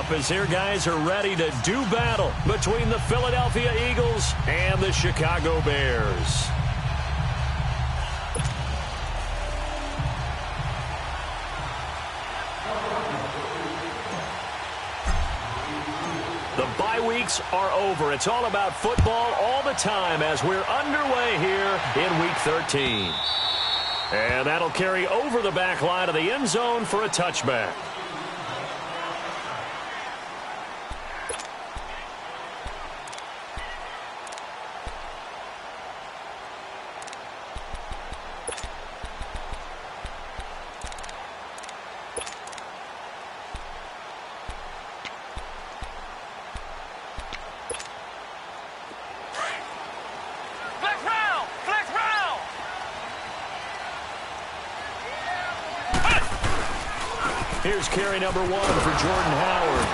up as their guys are ready to do battle between the Philadelphia Eagles and the Chicago Bears. The bye weeks are over. It's all about football all the time as we're underway here in Week 13. And that'll carry over the back line of the end zone for a touchback. Here's carry number 1 for Jordan Howard.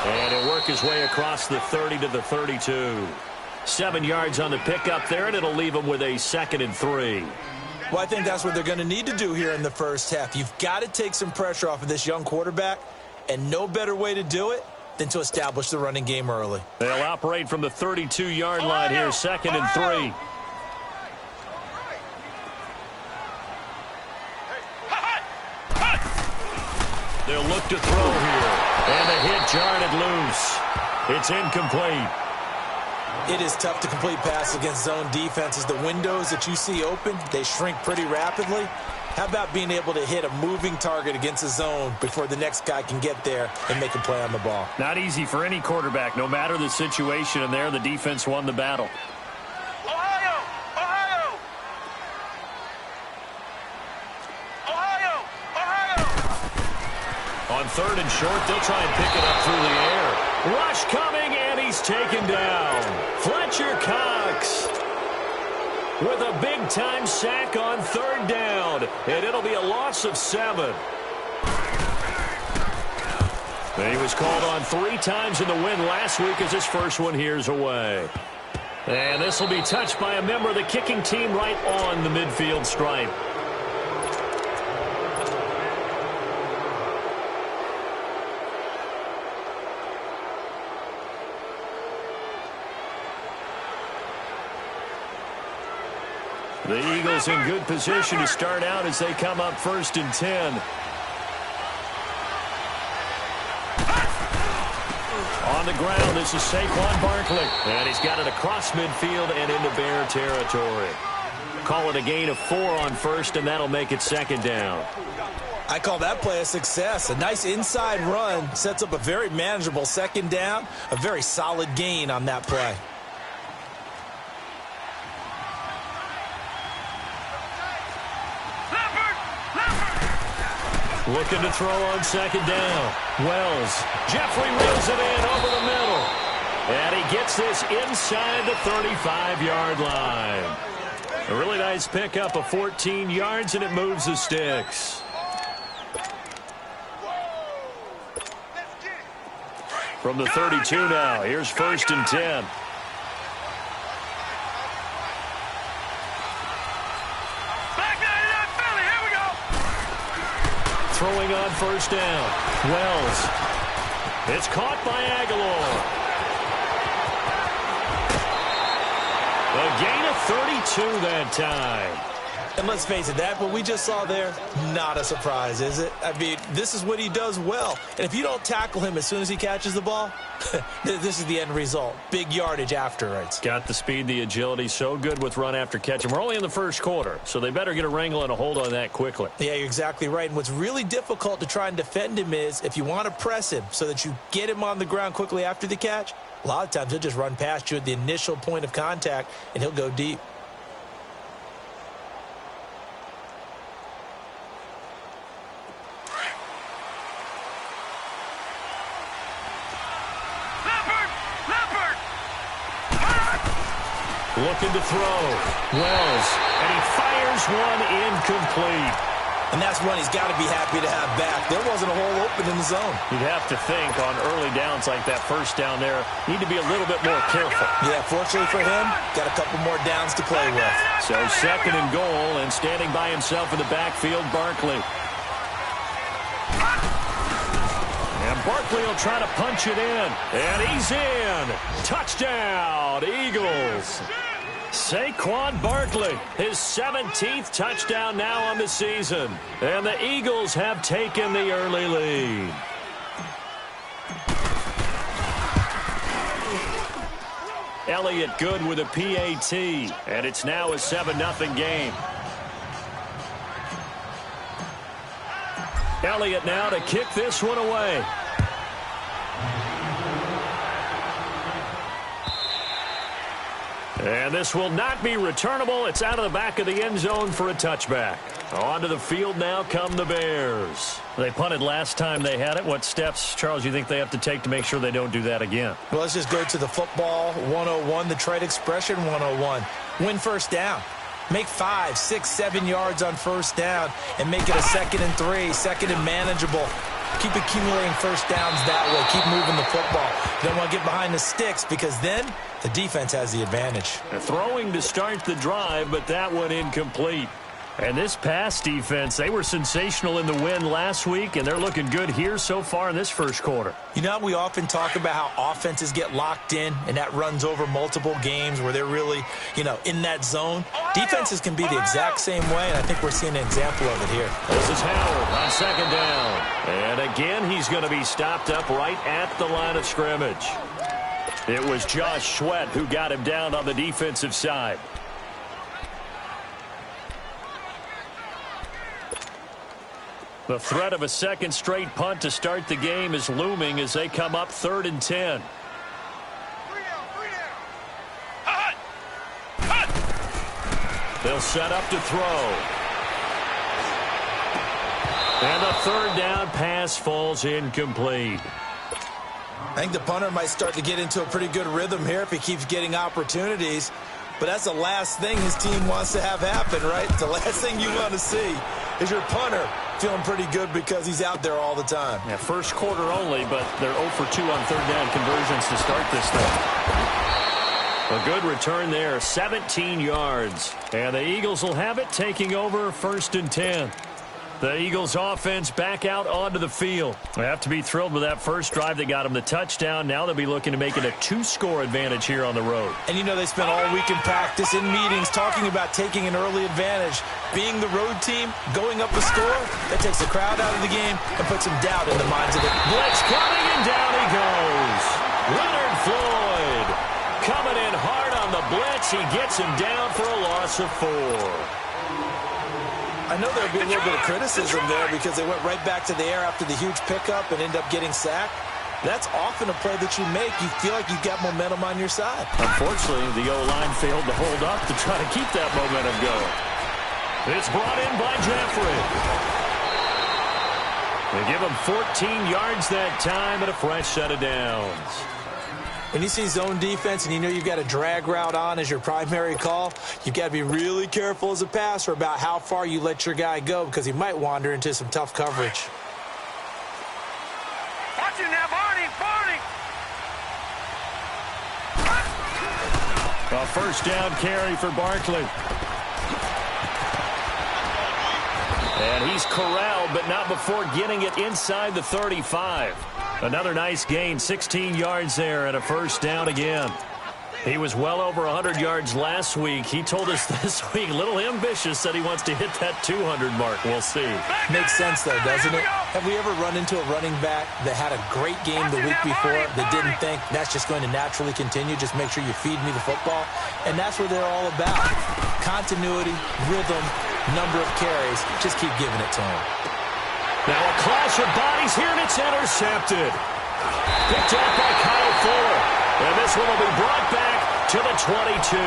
And he'll work his way across the 30 to the 32. 7 yards on the pickup there, and it'll leave him with a 2nd and 3. Well, I think that's what they're going to need to do here in the first half. You've got to take some pressure off of this young quarterback, and no better way to do it than to establish the running game early. They'll operate from the 32-yard line here, 2nd and 3. They'll look to throw here. And the hit jarred it loose. It's incomplete. It is tough to complete passes against zone defenses. The windows that you see open, they shrink pretty rapidly. How about being able to hit a moving target against a zone before the next guy can get there and make a play on the ball? Not easy for any quarterback, no matter the situation. And there, the defense won the battle. On 3rd and short, they'll try and pick it up through the air. Rush coming, and he's taken down. Fletcher Cox with a big-time sack on 3rd down, and it'll be a loss of 7. He was called on 3 times in the win last week as his first one here's away. And this will be touched by a member of the kicking team right on the midfield stripe. The Eagles in good position to start out as they come up 1st and 10. On the ground, this is Saquon Barkley. And he's got it across midfield and into Bear territory. Call it a gain of 4 on 1st, and that'll make it 2nd down. I call that play a success. A nice inside run sets up a very manageable 2nd down. A very solid gain on that play. Looking to throw on 2nd down. Wells. Jeffrey reels it in over the middle. And he gets this inside the 35-yard line. A really nice pickup of 14 yards, and it moves the sticks. From the 32 now, here's 1st and 10. Throwing on 1st down. Wells. It's caught by Aguilar. A gain of 32 that time. And let's face it, that what we just saw there, not a surprise, is it? I mean, this is what he does well. And if you don't tackle him as soon as he catches the ball, this is the end result. Big yardage afterwards. Got the speed, the agility, so good with run after catch. And we're only in the 1st quarter, so they better get a wrangle and a hold on that quickly. Yeah, you're exactly right. And what's really difficult to try and defend him is if you want to press him so that you get him on the ground quickly after the catch, a lot of times he'll just run past you at the initial point of contact, and he'll go deep. Looking to throw. Wells. And he fires one incomplete. And that's one he's got to be happy to have back. There wasn't a hole open in the zone. You'd have to think on early downs like that 1st down there, need to be a little bit more careful. Yeah, fortunately for him, got a couple more downs to play with. So 2nd and goal, and standing by himself in the backfield, Barkley. And Barkley will try to punch it in. And he's in. Touchdown, Eagles. Saquon Barkley, his 17th touchdown now on the season. And the Eagles have taken the early lead. Elliott good with a PAT. And it's now a 7-0 game. Elliott now to kick this one away. And this will not be returnable. It's out of the back of the end zone for a touchback. Onto the field now come the Bears. They punted last time they had it. What steps, Charles, you think they have to take to make sure they don't do that again? Well, let's just go to the football 101, the trade expression 101. Win first down. Make 5, 6, 7 yards on first down and make it a 2nd and 3, 2nd and manageable. Keep accumulating first downs that way. Keep moving the football. You don't want to get behind the sticks because then the defense has the advantage. Throwing to start the drive, but that one incomplete. And this pass defense, they were sensational in the win last week, and they're looking good here so far in this first quarter. You know, we often talk about how offenses get locked in, and that runs over multiple games where they're really, in that zone. Defenses can be the exact same way, and I think we're seeing an example of it here. This is Howard on 2nd down. And again, he's going to be stopped up right at the line of scrimmage. It was Josh Sweat who got him down on the defensive side. The threat of a second straight punt to start the game is looming as they come up 3rd and 10. They'll set up to throw. And the 3rd down pass falls incomplete. I think the punter might start to get into a pretty good rhythm here if he keeps getting opportunities. But that's the last thing his team wants to have happen, right? The last thing you want to see is your punter feeling pretty good because he's out there all the time. Yeah, first quarter only, but they're 0 for 2 on 3rd down conversions to start this thing. A good return there, 17 yards. And the Eagles will have it, taking over 1st and 10. The Eagles offense back out onto the field. They have to be thrilled with that first drive that got them the touchdown. Now they'll be looking to make it a 2-score advantage here on the road. And they spent all week in practice, in meetings, talking about taking an early advantage. Being the road team, going up a score, that takes the crowd out of the game and puts some doubt in the minds of the... Blitz coming, and down he goes. Leonard Floyd coming in hard on the blitz. He gets him down for a loss of 4. I know there'll be a little bit of criticism there because they went right back to the air after the huge pickup and end up getting sacked. That's often a play that you make. You feel like you've got momentum on your side. Unfortunately, the O-line failed to hold up to try to keep that momentum going. It's brought in by Jeffrey. They give him 14 yards that time and a fresh set of downs. When you see zone defense and you've got a drag route on as your primary call, you've got to be really careful as a passer about how far you let your guy go because he might wander into some tough coverage. Watch it now, Barney! A first down carry for Barkley. And he's corralled, but not before getting it inside the 35. Another nice gain, 16 yards there and a first down again. He was well over 100 yards last week. He told us this week, a little ambitious, that he wants to hit that 200 mark. We'll see. Makes sense, though, doesn't it? Have we ever run into a running back that had a great game the week before that didn't think that's just going to naturally continue? Just make sure you feed me the football. And that's what they're all about. Continuity, rhythm, number of carries. Just keep giving it to him. Now a clash of bodies here, and it's intercepted. Picked up by Kyle Fuller. And this one will be brought back to the 22.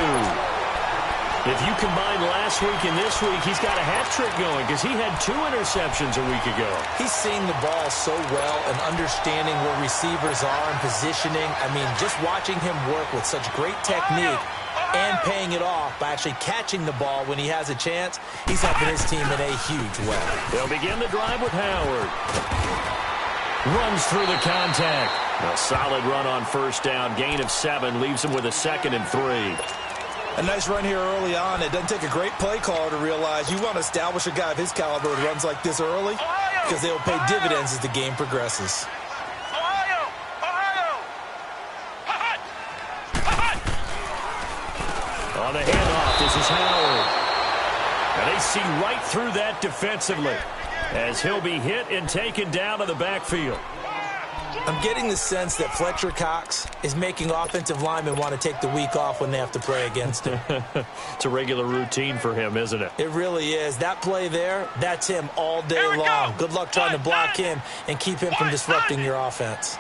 If you combine last week and this week, he's got a hat trick going because he had 2 interceptions a week ago. He's seeing the ball so well and understanding where receivers are and positioning. I mean, just watching him work with such great technique and paying it off by actually catching the ball when he has a chance, he's helping his team in a huge way. They'll begin the drive with Howard. Runs through the contact. A solid run on first down. Gain of 7 leaves him with a 2nd and 3. A nice run here early on. It doesn't take a great play caller to realize you want to establish a guy of his caliber with runs like this early because they will pay dividends as the game progresses. On the handoff, this is Howard. And they see right through that defensively as he'll be hit and taken down to the backfield. I'm getting the sense that Fletcher Cox is making offensive linemen want to take the week off when they have to play against him. It's a regular routine for him, isn't it? It really is. That play there, that's him all day long. Good luck trying to block him and keep him from disrupting your offense.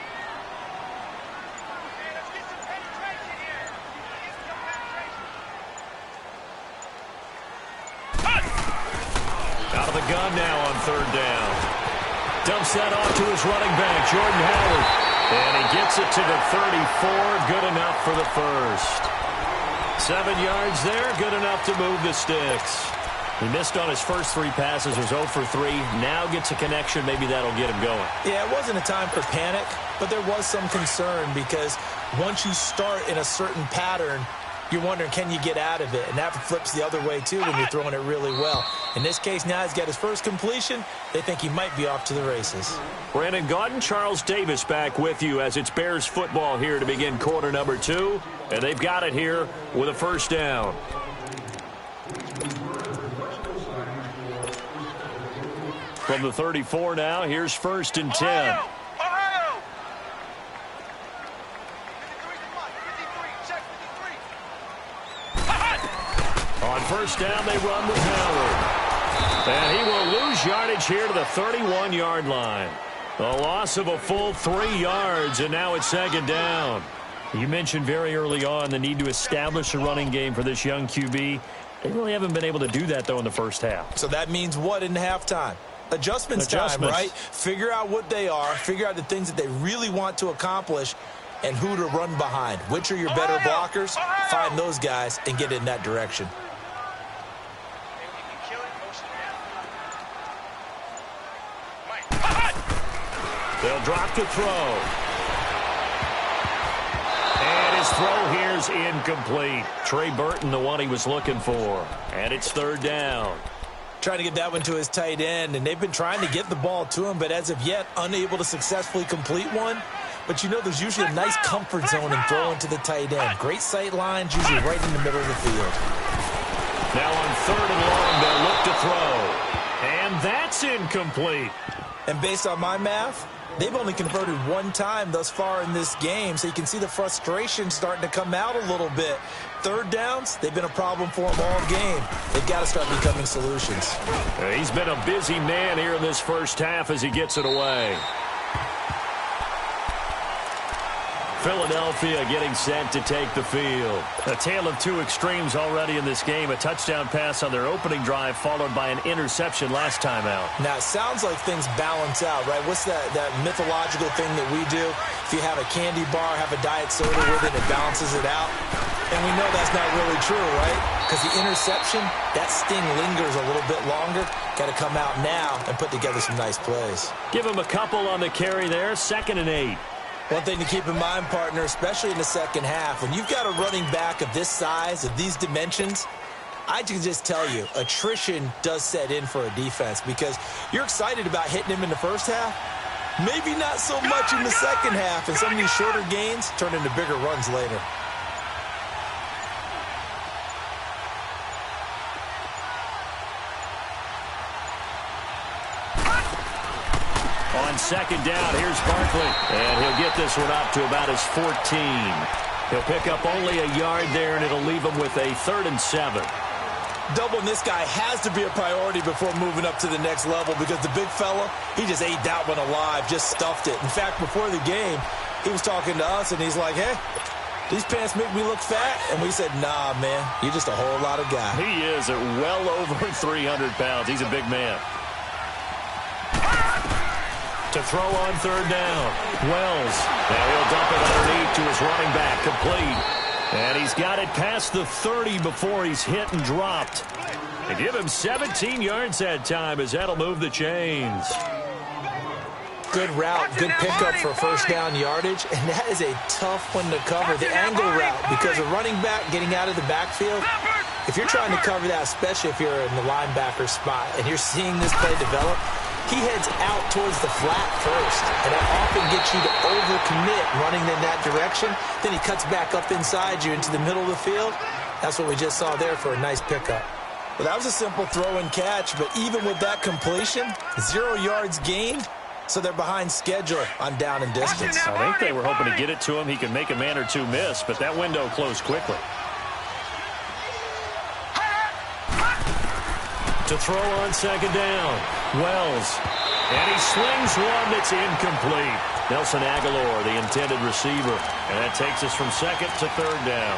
Out of the gun now on third down. Dumps that off to his running back, Jordan Howard. And he gets it to the 34. Good enough for the first. 7 yards there. Good enough to move the sticks. He missed on his first 3 passes. Was 0 for 3. Now gets a connection. Maybe that'll get him going. Yeah, it wasn't a time for panic, but there was some concern because once you start in a certain pattern, you're wondering, can you get out of it? And that flips the other way, too, when you're throwing it really well. In this case, now he's got his first completion. They think he might be off to the races. Brandon Gaudin, Charles Davis back with you as it's Bears football here to begin quarter number 2. And they've got it here with a first down. From the 34 now, here's 1st and 10. On first down, they run with Howard. And he will lose yardage here to the 31-yard line. A loss of a full 3 yards, and now it's 2nd down. You mentioned very early on the need to establish a running game for this young QB. They really haven't been able to do that, though, in the first half. So that means what in halftime? Adjustments time, right? Figure out what they are, figure out the things that they really want to accomplish, and who to run behind. Which are your better blockers? Find those guys and get in that direction. They'll drop to throw. And his throw here's incomplete. Trey Burton, the one he was looking for. And it's 3rd down. Trying to get that one to his tight end, and they've been trying to get the ball to him, but as of yet, unable to successfully complete one. But you know there's usually a nice comfort zone in throwing to the tight end. Great sight lines, usually right in the middle of the field. Now on 3rd and long, they'll look to throw. And that's incomplete. And based on my math, they've only converted 1 time thus far in this game, so you can see the frustration starting to come out a little bit. 3rd downs, they've been a problem for them all game. They've got to start becoming solutions. He's been a busy man here in this first half as he gets it away. Philadelphia getting set to take the field. A tale of 2 extremes already in this game. A touchdown pass on their opening drive followed by an interception last time out. Now, it sounds like things balance out, right? What's that mythological thing that we do? If you have a candy bar, have a diet soda with it, it balances it out. And we know that's not really true, right? Because the interception, that sting lingers a little bit longer. Got to come out now and put together some nice plays. Give him a couple on the carry there. 2nd and 8. One thing to keep in mind, partner, especially in the second half, when you've got a running back of this size, of these dimensions, I can just tell you, attrition does set in for a defense because you're excited about hitting him in the first half. Maybe not so much in the second half, and some of these shorter gains turn into bigger runs later. On 2nd down, here's Barkley. And he'll get this one up to about his 14. He'll pick up only a yard there, and it'll leave him with a 3rd and 7. Doubling this guy has to be a priority before moving up to the next level because the big fella, he just ate that one alive, just stuffed it. In fact, before the game, he was talking to us, and he's like, hey, these pants make me look fat. And we said, nah, man, you're just a whole lot of guy. He is at well over 300 pounds. He's a big man. To throw on 3rd down. Wells. Now he'll dump it underneath to his running back. Complete. And he's got it past the 30 before he's hit and dropped. They give him 17 yards that time as that'll move the chains. Good route, good pickup for first down yardage, and that is a tough one to cover. The angle route, because a running back getting out of the backfield, if you're trying to cover that, especially if you're in the linebacker spot, and you're seeing this play develop, he heads out towards the flat first, and that often gets you to overcommit running in that direction. Then he cuts back up inside you into the middle of the field. That's what we just saw there for a nice pickup. Well, that was a simple throw and catch, but even with that completion, 0 yards gained, so they're behind schedule on down and distance. I think they were hoping to get it to him. He could make a man or two miss, but that window closed quickly. To throw on second down, Wells. And he slings one that's incomplete. Nelson Aguilar, the intended receiver. And that takes us from second to third down.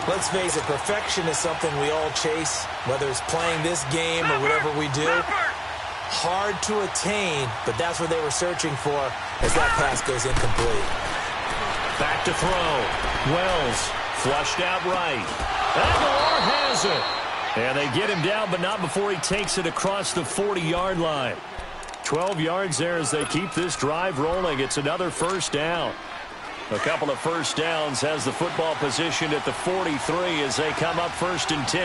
Let's face it, perfection is something we all chase, whether it's playing this game or whatever we do. Hard to attain, but that's what they were searching for as that pass goes incomplete. Back to throw. Wells flushed out right. Aguilar has it. And they get him down, but not before he takes it across the 40-yard line. 12 yards there as they keep this drive rolling. It's another first down. A couple of first downs has the football positioned at the 43 as they come up first and 10.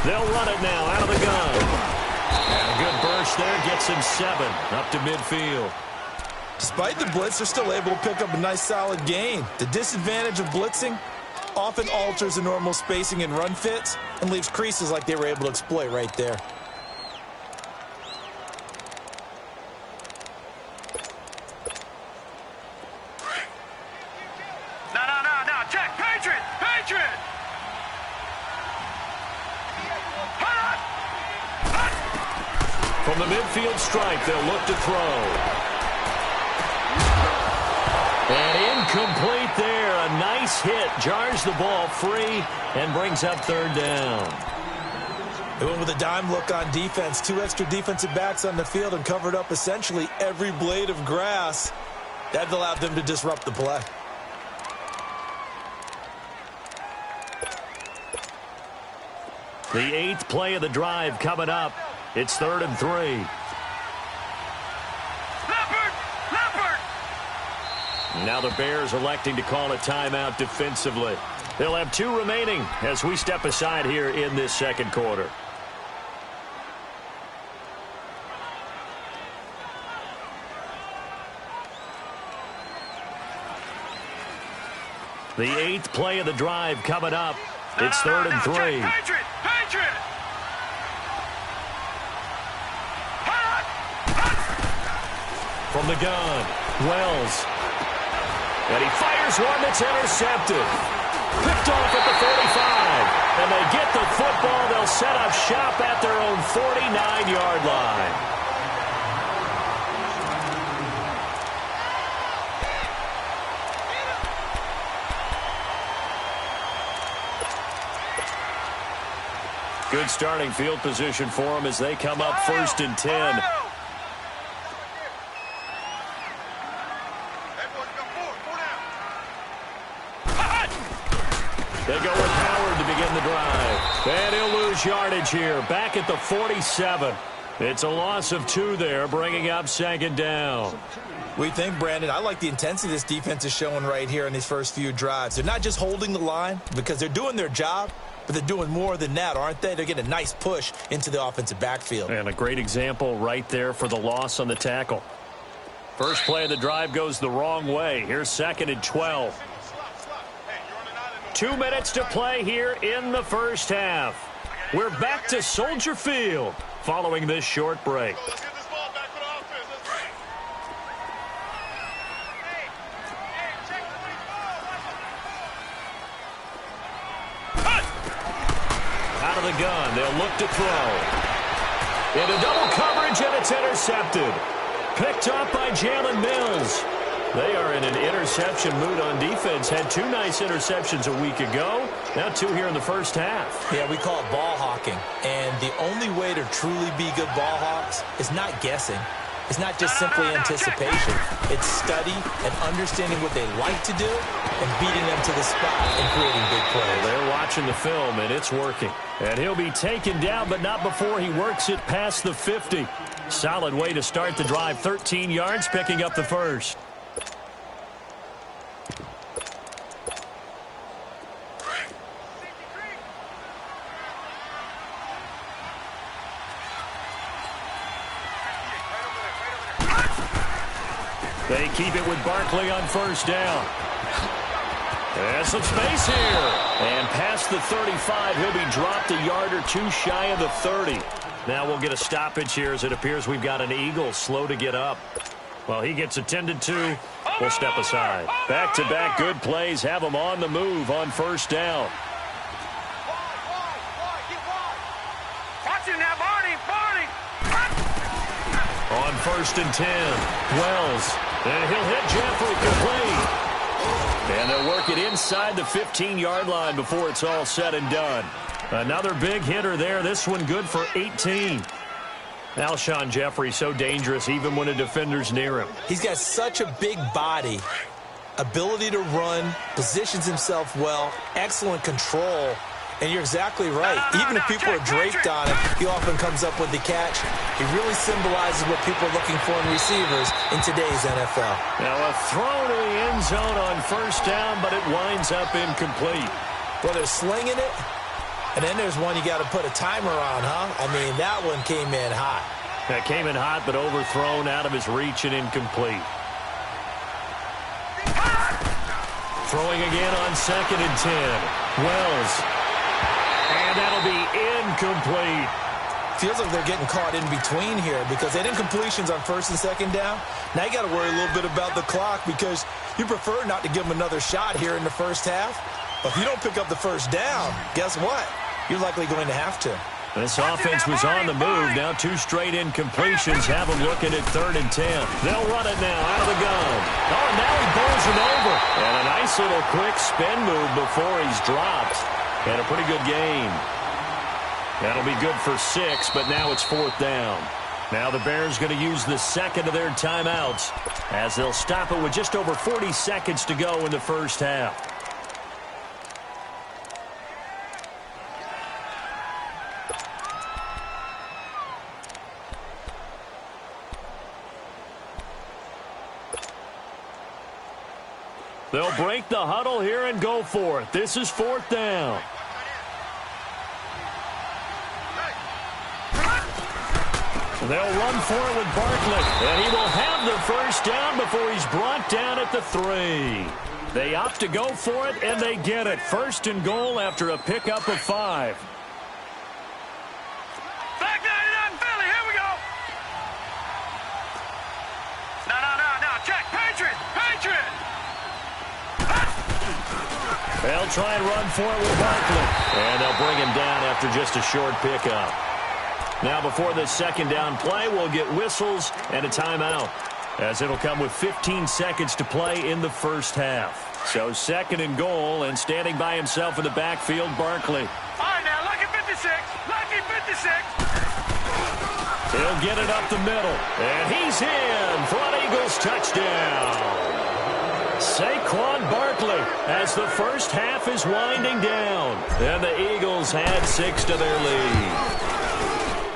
They'll run it now out of the gun. And a good burst there gets him 7 up to midfield. Despite the blitz, they're still able to pick up a nice solid gain. The disadvantage of blitzing often alters the normal spacing and run fits and leaves creases like they were able to exploit right there. No, check, Patriot! From the midfield stripe, they'll look to throw. And incomplete there. A nice hit. Jars the ball free and brings up third down. They went with a dime look on defense. 2 extra defensive backs on the field and covered up essentially every blade of grass. That allowed them to disrupt the play. The 8th play of the drive coming up. It's 3rd and 3. Now the Bears electing to call a timeout defensively. They'll have 2 remaining as we step aside here in this second quarter. The 8th play of the drive coming up. It's 3rd and 3. Patriot! From the gun, Wells. And he fires one that's intercepted. Picked off at the 45. And they get the football. They'll set up shop at their own 49-yard line. Good starting field position for them as they come up 1st and 10. They go with Howard to begin the drive. And he'll lose yardage here. Back at the 47. It's a loss of 2 there, bringing up 2nd down. We think, Brandon, I like the intensity this defense is showing right here in these first few drives. They're not just holding the line because they're doing their job, but they're doing more than that, aren't they? They're getting a nice push into the offensive backfield. And a great example right there for the loss on the tackle. First play of the drive goes the wrong way. Here's 2nd and 12. 2 minutes to play here in the first half. We're back to Soldier Field following this short break. Out of the gun, they'll look to throw. Into double coverage, and it's intercepted. Picked up by Jalen Mills. They are in an interception mood on defense. Had 2 nice interceptions a week ago. Now 2 here in the first half. Yeah, we call it ball hawking. And the only way to truly be good ball hawks is not guessing. It's not just simply anticipation. It's study and understanding what they like to do and beating them to the spot and creating big plays. They're watching the film, and it's working. And he'll be taken down, but not before he works it past the 50. Solid way to start the drive. 13 yards, picking up the first. They keep it with Barkley on first down. There's some space here. And past the 35, he'll be dropped a yard or two shy of the 30. Now we'll get a stoppage here as it appears we've got an Eagle slow to get up. Well, he gets attended to. We'll step aside. Back-to-back good plays have him on the move on first down. Watching that, Barney. On first and 10, Wells. And he'll hit Jeffrey complete. And they'll work it inside the 15-yard line before it's all said and done. Another big hitter there. This one good for 18. Alshon Jeffrey so dangerous even when a defender's near him. He's got such a big body, ability to run, positions himself well, excellent control. And you're exactly right. Even if people are draped on him, he often comes up with the catch. He really symbolizes what people are looking for in receivers in today's NFL. Now a throw to the end zone on first down, but it winds up incomplete. Well, they're slinging it, and then there's one you got to put a timer on, huh? I mean, that one came in hot. That came in hot, but overthrown out of his reach and incomplete. Throwing again on second and 10. Wells. And that'll be incomplete. Feels like they're getting caught in between here because they had incompletions on first and second down. Now you got to worry a little bit about the clock because you prefer not to give them another shot here in the first half. But if you don't pick up the first down, guess what? You're likely going to have to. This offense was on the move. Now two straight incompletions have them looking at third and 10. They'll run it now out of the gun. Oh, and now he bowls it over. And a nice little quick spin move before he's dropped. And a pretty good gain. That'll be good for 6, but now it's fourth down. Now the Bears going to use the second of their timeouts as they'll stop it with just over 40 seconds to go in the first half. They'll break the huddle here and go for it. This is fourth down. They'll run for it with Barkley, and he will have the first down before he's brought down at the 3. They opt to go for it, and they get it. First and goal after a pickup of 5. Back 99, Philly, here we go. No, check, Patriot. They'll try and run for it with Barkley, and they'll bring him down after just a short pickup. Now before this second down play, we'll get whistles and a timeout, as it'll come with 15 seconds to play in the first half. So second and goal, and standing by himself in the backfield, Barkley. All right, now, lucky 56. He'll get it up the middle, and he's in for an Eagles touchdown. Saquon Barkley as the first half is winding down, and the Eagles add 6 to their lead.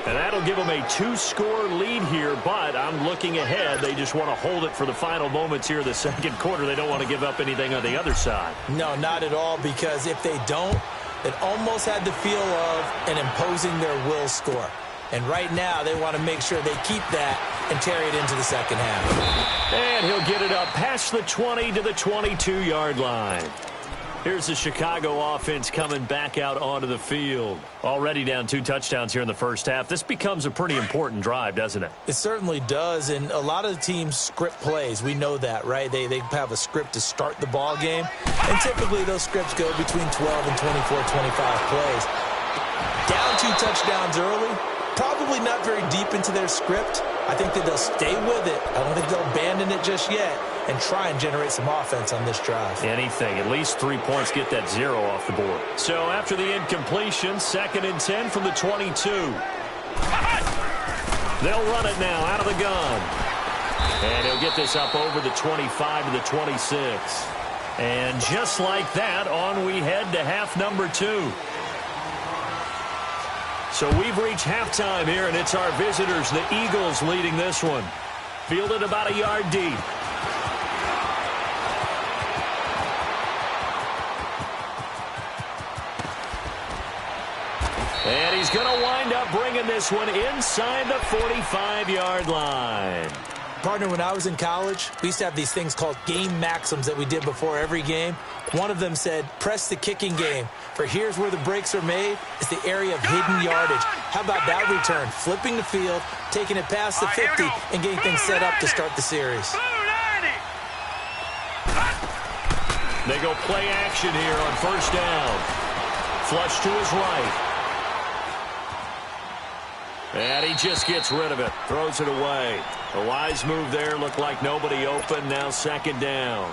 And that'll give them a 2-score lead here, but I'm looking ahead. They just want to hold it for the final moments here of the second quarter. They don't want to give up anything on the other side. No, not at all, because if they don't, it almost had the feel of an imposing their will score. And right now, they want to make sure they keep that and carry it into the second half. And he'll get it up past the 20 to the 22-yard line. Here's the Chicago offense coming back out onto the field. Already down 2 touchdowns here in the first half. This becomes a pretty important drive, doesn't it? It certainly does, and a lot of the teams script plays. We know that, right? They have a script to start the ball game, and typically those scripts go between 12 and 24, 25 plays. Down 2 touchdowns early, probably not very deep into their script. I think that they'll stay with it. I don't think they'll abandon it just yet and try and generate some offense on this drive. Anything. At least 3 points, get that 0 off the board. So after the incompletion, second and 10 from the 22. They'll run it now out of the gun. And he'll get this up over the 25 to the 26. And just like that, on we head to half number 2. So we've reached halftime here, and it's our visitors, the Eagles, leading this one. Fielded about a yard deep. And he's going to wind up bringing this one inside the 45-yard line. Partner, when I was in college, we used to have these things called game maxims that we did before every game. One of them said, press the kicking game. For here's where the breaks are made. It's the area of hidden yardage. How about that return? Flipping the field, taking it past the 50, and getting things set up to start the series. They go play action here on first down. Flush to his right. And he just gets rid of it. Throws it away. A wise move there. Looked like nobody open. Now second down.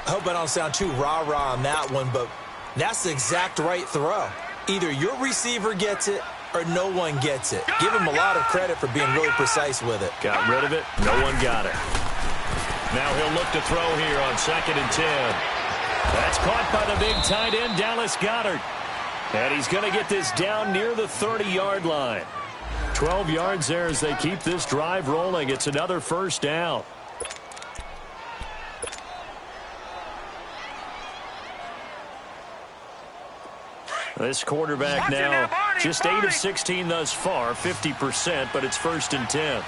I hope I don't sound too rah-rah on that one, but that's the exact right throw. Either your receiver gets it or no one gets it. Give him a lot of credit for being really precise with it. Got rid of it. No one got it. Now he'll look to throw here on 2nd and 10. That's caught by the big tight end, Dallas Goedert. And he's going to get this down near the 30-yard line. 12 yards there as they keep this drive rolling. It's another first down. This quarterback now just 8 of 16 thus far, 50%, but it's 1st and 10.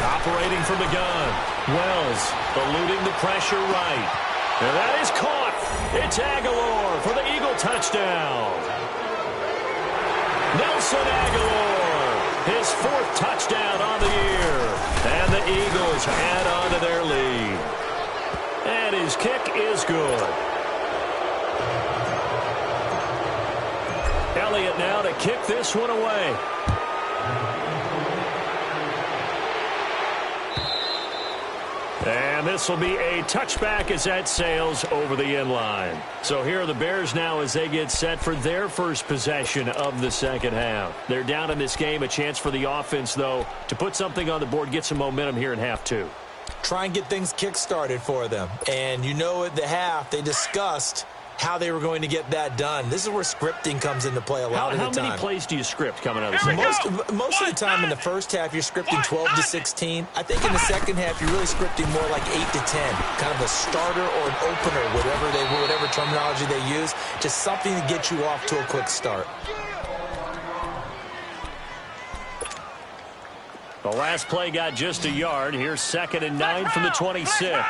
Operating from the gun. Wells eluding the pressure right. And that is caught. It's Aguilar for the Eagle touchdown. Nelson Aguilar, his 4th touchdown on the year. And the Eagles add on to their lead. And his kick is good. Elliott now to kick this one away. And this will be a touchback as that sails over the end line. So here are the Bears now as they get set for their first possession of the second half. They're down in this game. A chance for the offense, though, to put something on the board, get some momentum here in half 2. Try and get things kick-started for them. And you know at the half, they discussed how they were going to get that done. This is where scripting comes into play a lot of the time. How many plays do you script coming out of the second half? Most of the time in the first half, you're scripting 12 to 16. I think in the second half, you're really scripting more like 8 to 10. Kind of a starter or an opener, whatever terminology they use. Just something to get you off to a quick start. The last play got just a yard. Here's 2nd and 9 from the 26.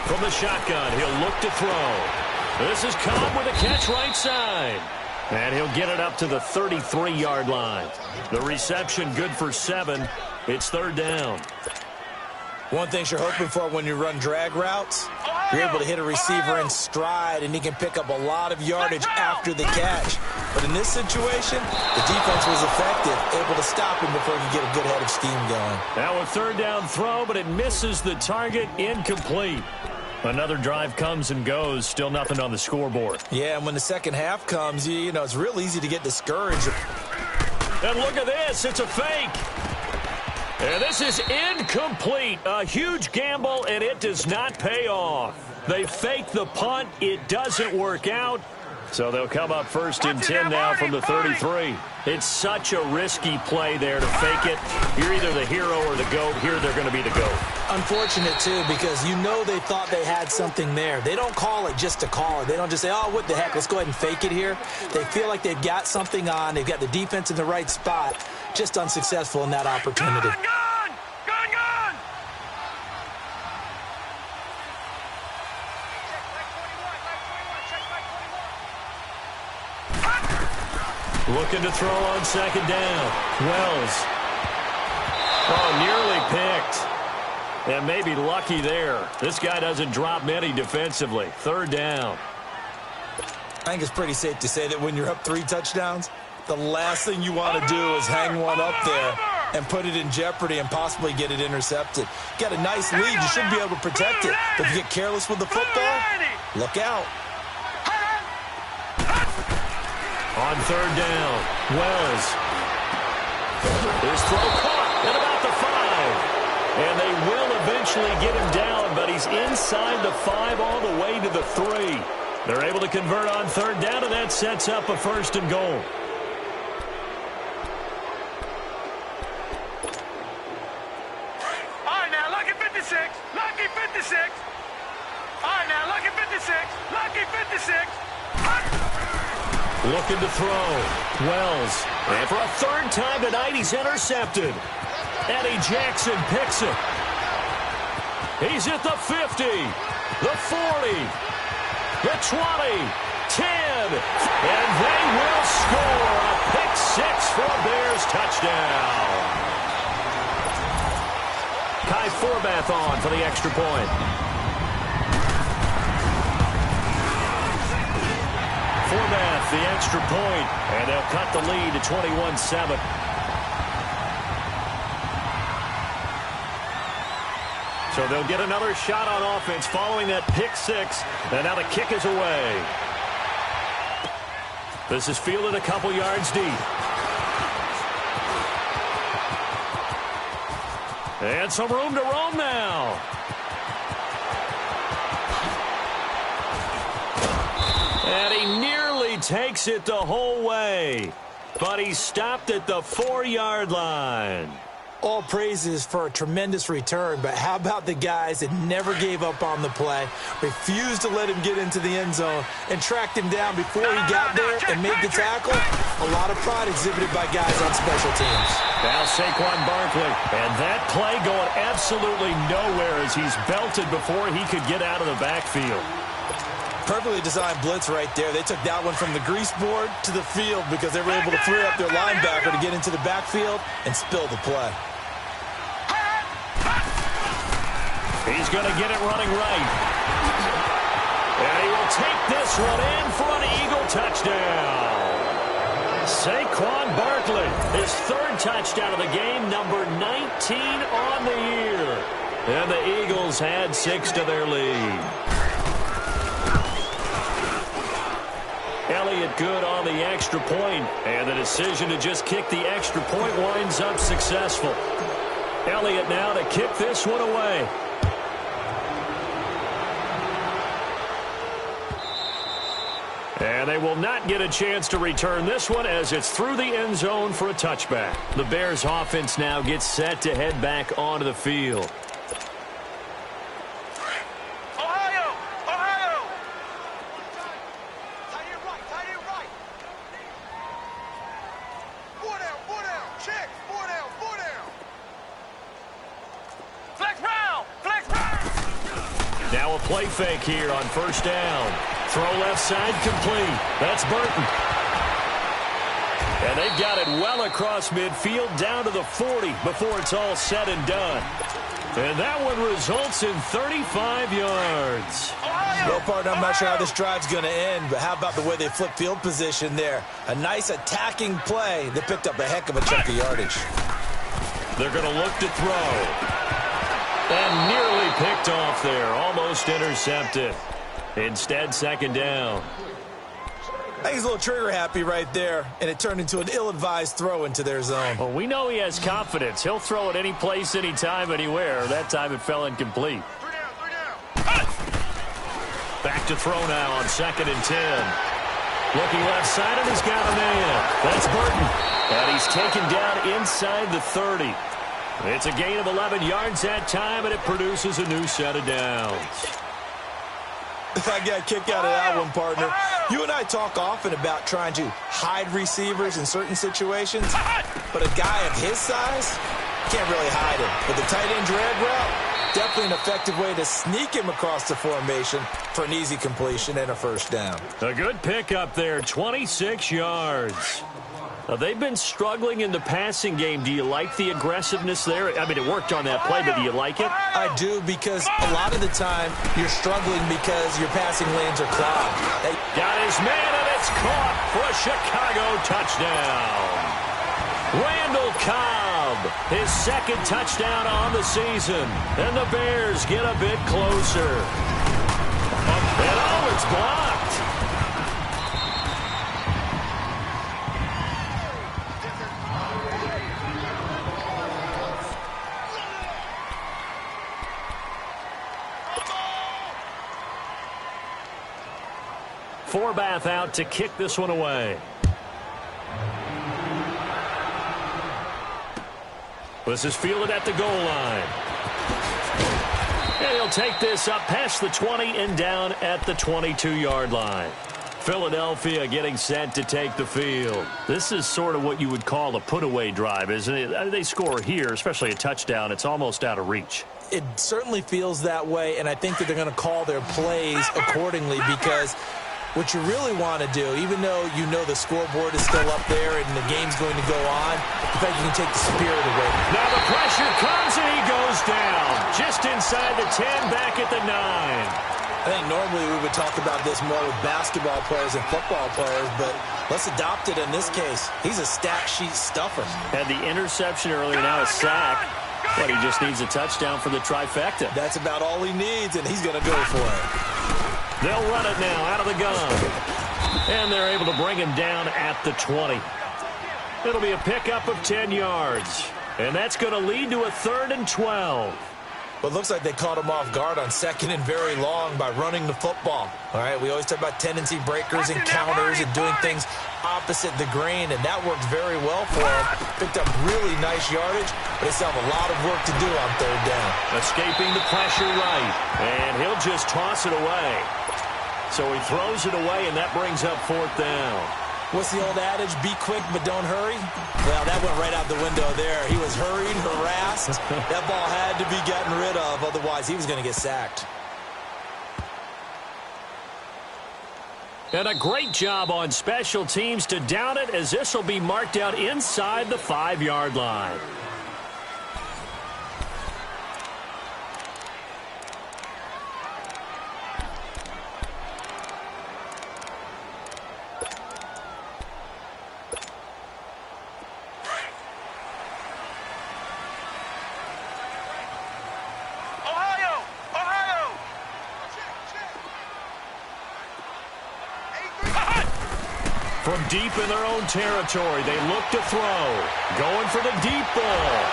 From the shotgun, he'll look to throw. This is Cobb with a catch right side. And he'll get it up to the 33-yard line. The reception good for 7. It's 3rd down. One thing you're hoping for when you run drag routes, you're able to hit a receiver in stride, and he can pick up a lot of yardage after the catch. But in this situation, the defense was effective, able to stop him before he could get a good head of steam going. Now a 3rd down throw, but it misses the target, incomplete. Another drive comes and goes, still nothing on the scoreboard. Yeah, and when the second half comes, you know, it's real easy to get discouraged. And look at this, it's a fake. And this is incomplete. A huge gamble, and it does not pay off. They fake the punt. It doesn't work out. So they'll come up 1st and 10 now from the 33. It's such a risky play there to fake it. You're either the hero or the GOAT. Here they're going to be the GOAT. Unfortunate, too, because you know they thought they had something there. They don't call it just to call it. They don't just say, oh, what the heck, let's go ahead and fake it here. They feel like they've got something on. They've got the defense in the right spot. Just unsuccessful in that opportunity. Gun! Looking to throw on 2nd down. Wells. Oh, nearly picked. And maybe lucky there. This guy doesn't drop many defensively. 3rd down. I think it's pretty safe to say that when you're up 3 touchdowns, the last thing you want to do is hang one up there and put it in jeopardy and possibly get it intercepted. Got a nice lead. You should be able to protect it. But if you get careless with the football, look out. On 3rd down, Wells. His throw caught at about the 5. And they will eventually get him down, but he's inside the 5 all the way to the 3. They're able to convert on 3rd down, and that sets up a 1st and goal. All right, now, lucky 56. Lucky 56. All right, now, lucky 56. Lucky 56. Looking to throw. Wells. And for a third time tonight, he's intercepted. Eddie Jackson picks it. He's at the 50, the 40, the 20, 10. And they will score a pick six for a Bears touchdown. Kai Forbath on for the extra point. Forbath, the extra point, and they'll cut the lead to 21-7. So they'll get another shot on offense following that pick six, and now the kick is away. This is fielded a couple yards deep. And some room to roam now. And he nearly takes it the whole way. But he stopped at the 4-yard line. All praises for a tremendous return, but how about the guys that never gave up on the play, refused to let him get into the end zone, and tracked him down before he got there and made the tackle? A lot of pride exhibited by guys on special teams. Now Saquon Barkley, and that play going absolutely nowhere as he's belted before he could get out of the backfield. Perfectly designed blitz right there. They took that one from the grease board to the field because they were able to free up their linebacker to get into the backfield and spill the play. He's going to get it running right. And he will take this one in for an Eagle touchdown. Saquon Barkley, his third touchdown of the game, number 19 on the year. And the Eagles add 6 to their lead. Elliott good on the extra point, and the decision to just kick the extra point winds up successful. Elliott now to kick this one away. And they will not get a chance to return this one as it's through the end zone for a touchback. The Bears offense now gets set to head back onto the field. Ohio! Ohio! Tight end right. 4 down, check, 4 down. Flex round! Flex round! Now a play fake here on first down. Throw left side complete. That's Burton. And they've got it well across midfield down to the 40 before it's all said and done. And that one results in 35 yards. Well, partner, I'm not sure how this drive's going to end, but how about the way they flip field position there? A nice attacking play that picked up a heck of a chunk of yardage. They're going to look to throw. And nearly picked off there. Almost intercepted. Instead, second down. I think he's a little trigger happy right there, and it turned into an ill-advised throw into their zone. Well, we know he has confidence. He'll throw it any place, anytime, anywhere. That time it fell incomplete. 3 down. Back to throw now on 2nd and 10. Looking left side, and he's got a man. That's Burton. And he's taken down inside the 30. It's a gain of 11 yards that time, and it produces a new set of downs. I got a kick out of that one, partner. You and I talk often about trying to hide receivers in certain situations, but a guy of his size can't really hide him. But the tight end drag route, definitely an effective way to sneak him across the formation for an easy completion and a first down. A good pickup there, 26 yards. Now, they've been struggling in the passing game. Do you like the aggressiveness there? I mean, it worked on that play, but do you like it? I do, because a lot of the time you're struggling because your passing lanes are clogged. Got his man, and it's caught for a Chicago touchdown. Randall Cobb, his second touchdown on the season. And the Bears get a bit closer. And oh, it's blocked. Forbath out to kick this one away. This is fielded at the goal line. And he'll take this up past the 20 and down at the 22-yard line. Philadelphia getting set to take the field. This is sort of what you would call a put-away drive, isn't it? They score here, especially a touchdown. It's almost out of reach. It certainly feels that way, and I think that they're going to call their plays accordingly because what you really want to do, even though you know the scoreboard is still up there and the game's going to go on, the fact you can take the spirit away. Now the pressure comes and he goes down. Just inside the 10, back at the 9. I think normally we would talk about this more with basketball players and football players, but let's adopt it in this case. He's a stat sheet stuffer. Had the interception earlier, now a sack, but he just needs a touchdown for the trifecta. That's about all he needs, and he's going to go for it. They'll run it now out of the gun. And they're able to bring him down at the 20. It'll be a pickup of 10 yards. And that's going to lead to a 3rd and 12. But it looks like they caught him off guard on 2nd and very long by running the football. All right, we always talk about tendency breakers and counters and doing things opposite the grain, and that worked very well for him. Picked up really nice yardage, but they still have a lot of work to do on 3rd down. Escaping the pressure right, and he'll just toss it away. So he throws it away, and that brings up 4th down. What's the old adage? Be quick, but don't hurry? Well, that went right out the window there. He was hurried, harassed. That ball had to be gotten rid of, otherwise he was going to get sacked. And a great job on special teams to down it, as this will be marked out inside the 5-yard line. From deep in their own territory, they look to throw. Going for the deep ball.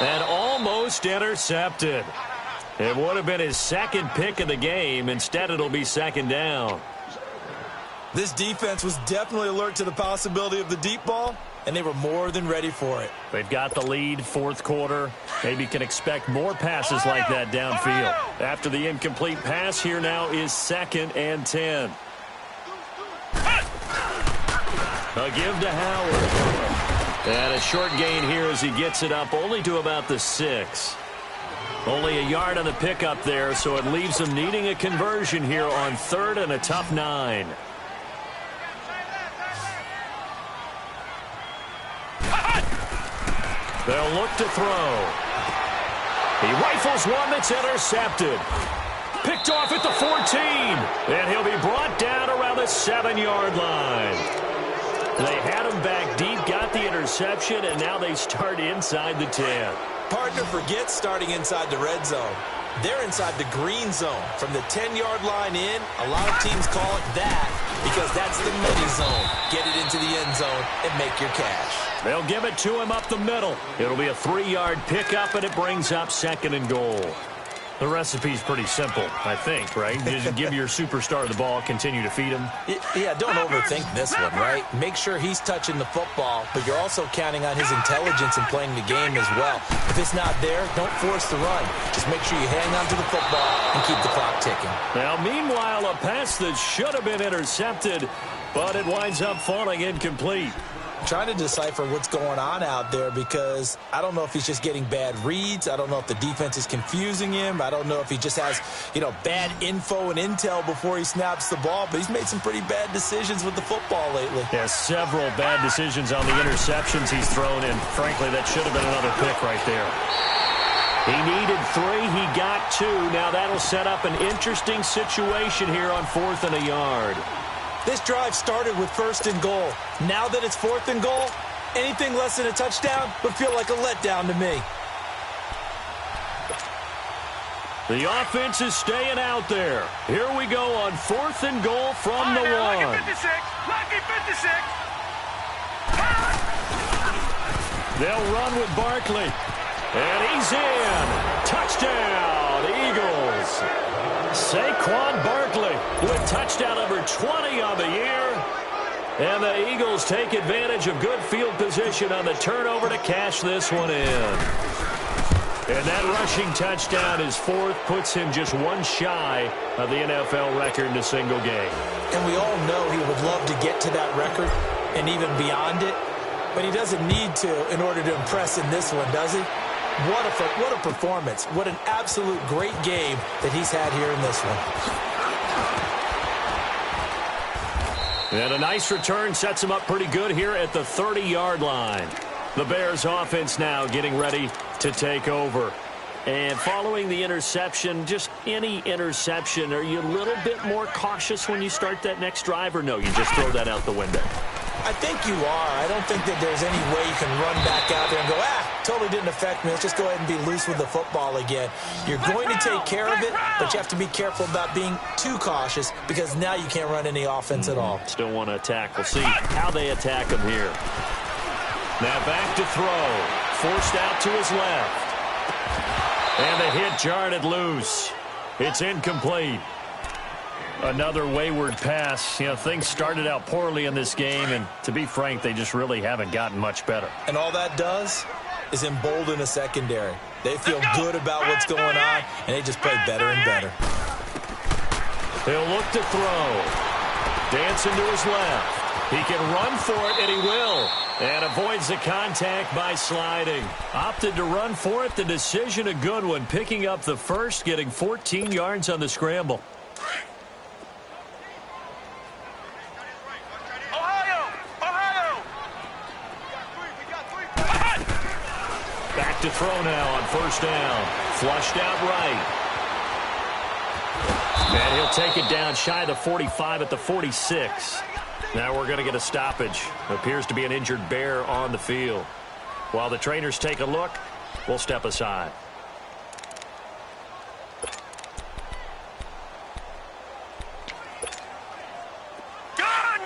And almost intercepted. It would have been his 2nd pick of the game. Instead, it'll be 2nd down. This defense was definitely alert to the possibility of the deep ball, and they were more than ready for it. They've got the lead, 4th quarter. Maybe can expect more passes like that downfield. After the incomplete pass, here now is 2nd and 10. A give to Howard. And a short gain here as he gets it up only to about the 6. Only a yard on the pickup there, so it leaves them needing a conversion here on 3rd and a tough 9. They'll look to throw. He rifles one that's intercepted. Picked off at the 14. And he'll be brought down around the 7-yard line. They had him back deep, got the interception, and now they start inside the 10. Partner forgets starting inside the red zone. They're inside the green zone. From the 10-yard line in, a lot of teams call it that because that's the money zone. Get it into the end zone and make your cash. They'll give it to him up the middle. It'll be a 3-yard pickup, and it brings up 2nd and goal. The recipe's pretty simple, I think, right? You just give your superstar the ball, continue to feed him. Yeah, don't overthink this one, right? Make sure he's touching the football, but you're also counting on his intelligence in playing the game as well. If it's not there, don't force the run. Just make sure you hang on to the football and keep the clock ticking. Now, meanwhile, a pass that should have been intercepted, but it winds up falling incomplete. Trying to decipher what's going on out there because I don't know if he's just getting bad reads. I don't know if the defense is confusing him. I don't know if he just has, bad info and intel before he snaps the ball. But he's made some pretty bad decisions with the football lately. Yeah, several bad decisions on the interceptions he's thrown, and frankly, that should have been another pick right there. He needed 3. He got 2. Now that'll set up an interesting situation here on 4th and a yard. This drive started with 1st and goal. Now that it's 4th and goal, anything less than a touchdown would feel like a letdown to me. The offense is staying out there. Here we go on 4th and goal from the 1. Lucky 56. Lucky 56. They'll run with Barkley. And he's in. Touchdown, Eagles. Saquon Barkley with touchdown number 20 on the year. And the Eagles take advantage of good field position on the turnover to cash this one in. And that rushing touchdown, his fourth, puts him just one shy of the NFL record in a single game. And we all know he would love to get to that record and even beyond it, but he doesn't need to in order to impress in this one, does he? What a performance. What an absolute great game that he's had here in this one. And a nice return sets him up pretty good here at the 30-yard line. The Bears offense now getting ready to take over. And following the interception, just any interception, are you a little bit more cautious when you start that next drive, or no, you just throw that out the window? I think you are. I don't think that there's any way you can run back out there and go, totally didn't affect me. Let's just go ahead and be loose with the football again. You're going to take care of it, but you have to be careful about being too cautious because now you can't run any offense at all. Still want to attack. We'll see how they attack him here. Now back to throw. Forced out to his left. And the hit jarred it loose. It's incomplete. Another wayward pass. You know, things started out poorly in this game, and to be frank, they just really haven't gotten much better. And all that does is embolden a secondary. They feel good about what's going on, and they just play better and better. He'll look to throw. Dancing to his left. He can run for it, and he will. And avoids the contact by sliding. Opted to run for it. The decision a good one. Picking up the first, getting 14 yards on the scramble. Back to throw now on first down. Flushed out right. And he'll take it down shy of the 45 at the 46. Now we're going to get a stoppage. Appears to be an injured Bear on the field. While the trainers take a look, we'll step aside. Gone!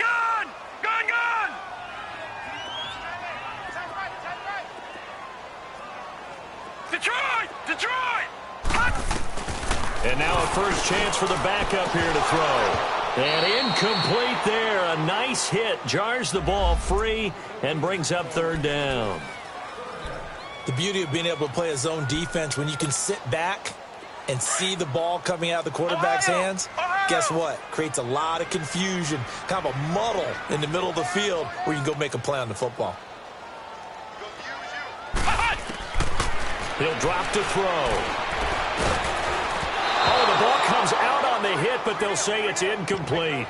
Detroit! And now a first chance for the backup here to throw. And incomplete there. A nice hit. Jars the ball free and brings up third down. The beauty of being able to play a zone defense when you can sit back and see the ball coming out of the quarterback's hands, guess what? Creates a lot of confusion, kind of a muddle in the middle of the field where you can go make a play on the football. He'll drop to throw. Oh, the ball comes out on the hit, but they'll say it's incomplete.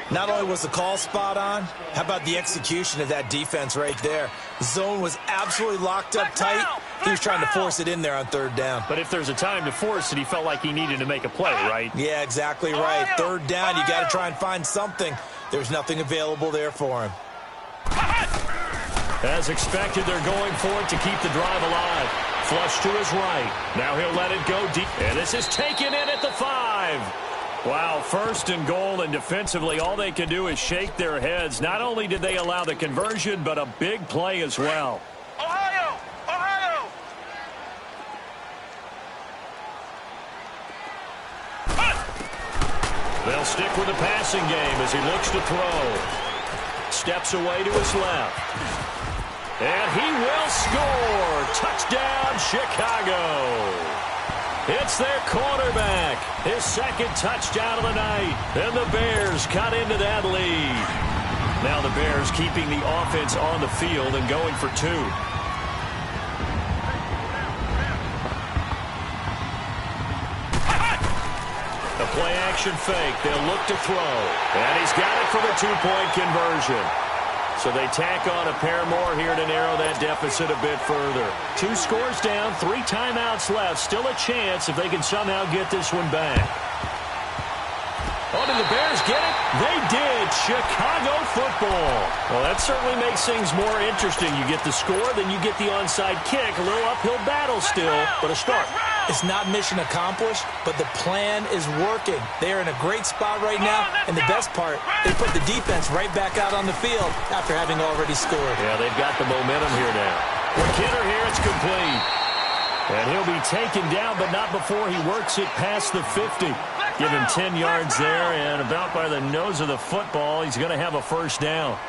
Not only was the call spot on, how about the execution of that defense right there? The zone was absolutely locked up tight. He was trying to force it in there on third down. But if there's a time to force it, he felt like he needed to make a play, right? Yeah, exactly right. Third down, you got to try and find something. There's nothing available there for him. As expected, they're going for it to keep the drive alive. Flush to his right. Now he'll let it go deep. And this is taken in at the 5. Wow, first and goal, and defensively, all they can do is shake their heads. Not only did they allow the conversion, but a big play as well. Ohio! They'll stick with the passing game as he looks to throw. Steps away to his left. And he will score. Touchdown, Chicago. It's their quarterback. His second touchdown of the night. And the Bears cut into that lead. Now the Bears keeping the offense on the field and going for 2. A play-action fake. They'll look to throw. And he's got it for the 2-point conversion. So they tack on a pair more here to narrow that deficit a bit further. 2 scores down, 3 timeouts left. Still a chance if they can somehow get this one back. Oh, did the Bears get it? They did. Chicago football. Well, that certainly makes things more interesting. You get the score, then you get the onside kick. A little uphill battle still, but a start. It's not mission accomplished, but the plan is working. They are in a great spot right now, and the best part, they put the defense right back out on the field after having already scored. Yeah, they've got the momentum here now. With Kidder here, it's complete. And he'll be taken down, but not before he works it past the 50. Give him 10 yards there, and about by the nose of the football, he's going to have a first down.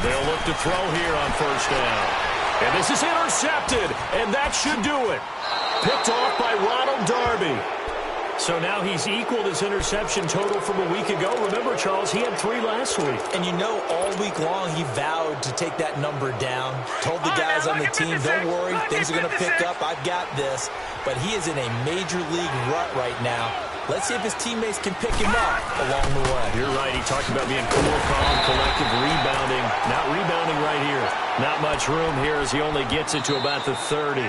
They'll look to throw here on first down. And this is intercepted, and that should do it. Picked off by Ronald Darby. So now he's equaled his interception total from a week ago. Remember, Charles, he had 3 last week. And you know, all week long he vowed to take that number down. Told the guys on the team, don't worry, things are going to pick up. I've got this. But he is in a major league rut right now. Let's see if his teammates can pick him up along the way. You're right. He talked about being cool, calm, collective, rebounding. Not rebounding right here. Not much room here as he only gets it to about the 30.